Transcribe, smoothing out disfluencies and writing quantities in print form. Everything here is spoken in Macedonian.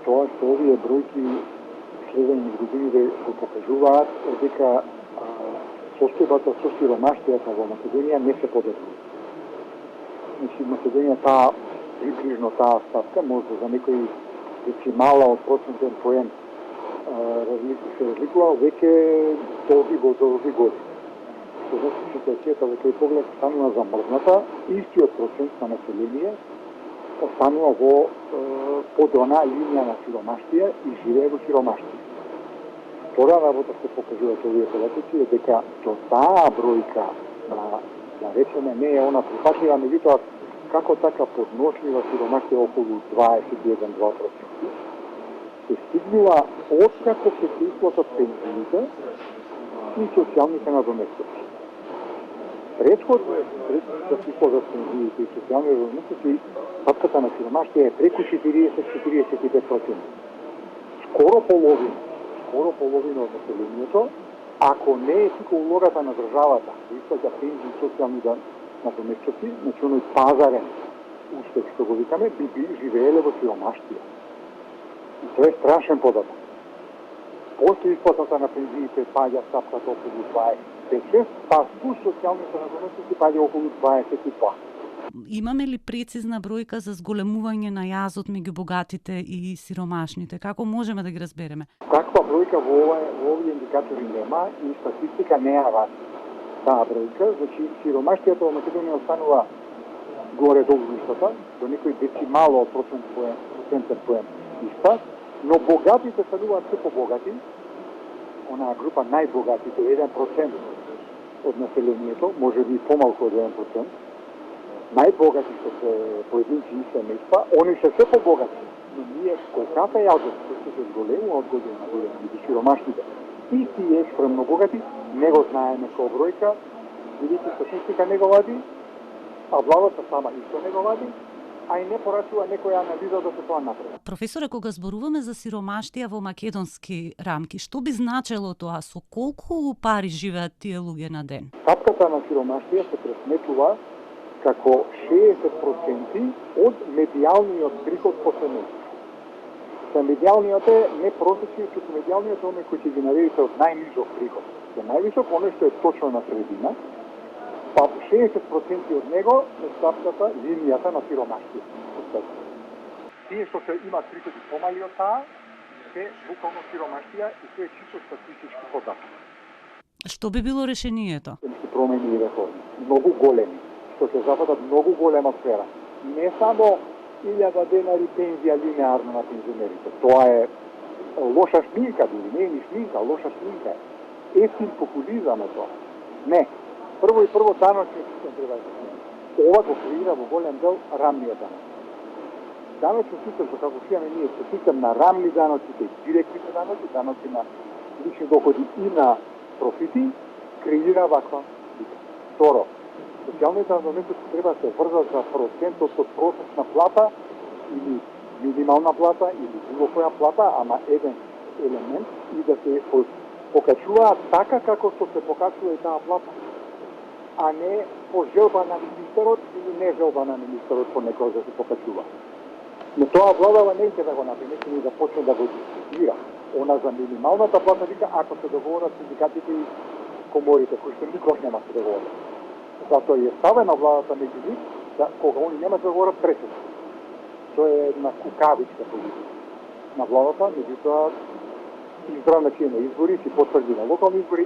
Тоа што овие бројки следени низ годините го покажуваат е дека состојбата со сиромаштијата во Македонија не се подобрува. Значи, Македонија приближно таа стапка, може за некои децимала од процентен поен се разликува веќе долги години. Што значи ситуацијата во тој поглед станува замрзната, истиот процент на население останува во под она линија на сиромаштија и живее во сиромаштија. Втора работа што покажуваат овие податоци е дека до таа бројка да речеме не е она прифатлива, меѓутоа како така подношлива сиромаштија околу 21-2%, се стигнува откако се исплатат пензиите и социјалните надоместоци. Предходно да се исплатат пензиите и социјалните надоместоци, стапката на сиромаштија е преку 40-45%. Скоро половина од населението, ако не е тука улогата на државата, да исплаќа пензии и социјални надоместоци, значи оној пазарен успех што го викаме, би живееле во сиромаштија. И тоа е страшен податок. После исплатата на пензиите паѓа стапката околу 26, па плюс социјалните надоместоци паѓа околу 22. Имаме ли прецизна бројка за зголемување на јазот меѓу богатите и сиромашните? Како можеме да ги разбереме? Таква бројка во овие индикатори нема и статистика не ја вади таа бројка. Значи, сиромаштијата во Македонија останува горе долу истата, до некој децимало од процентен поен иста, но богатите стануваат се побогати, онаа група најбогатите, 1% од населението, може би помалку од 1%, најбогати што се поединци и семејства, они се се побогати, но ние колката јазот што се зголемува од година на година меѓу сиромашните и тие екстремно богати, не го знаеме кој бројка, бидејќи статистика не го вади, а владата сама исто не го вади, а и не порачува некоја анализа да се тоа направи. Професоре, кога зборуваме за сиромаштија во македонски рамки, што би значело тоа? Со колку пари живеат тие луѓе на ден? Стапката на сиромаштија се пресметува како 60% од медијалниот приход по семејство. Медијалниот е не просечниот, туку медијалниот е оној кој ќе ги наредите од најнижок приход. Со највисок оној што е точно на средина, па 60% од него е стапката, линијата на сиромаштија. Тие што се имаат приходи помали од таа, се буквално сиромаштија и тоа е чисто статистички податок. Што би било решението? Се промени и реформи, многу големи, што ќе западат многу голема сфера. Не само 1000 денари пензија линеарно на пензионерите. Тоа е лоша шминка, не е ни шминка, лоша шминка е. Ефтин популизам е тоа. Не. Прво даночниот систем треба да се смени. Ова го креира во голем дел рамниот даноч. Даночниот систем, што како имаме ние, се систем на рамни даноците, директните даноци, даноци на лични доходи и на профити, креира ваква слика. Второ, социјалните надоместоци треба да се врзат за процентот од просечна плата или минимална плата или било која плата, ама еден елемент и да се покачуваат така како што се покачува и таа плата, а не по желба на министерот или не желба на министерот по некој да се покачува. Но тоа владава не ќе да го направи, не да почне да го дискутира. Она за минималната плата вика ако се договорат синдикатите и коморите, кои што никош нема се договорат. Затоа е ставена владата меѓу нив, да кога они нема да говорат пресечно. Тоа е една кукавичка позиција на владата, меѓутоа избрана ќе на избори, си потврди на локални избори,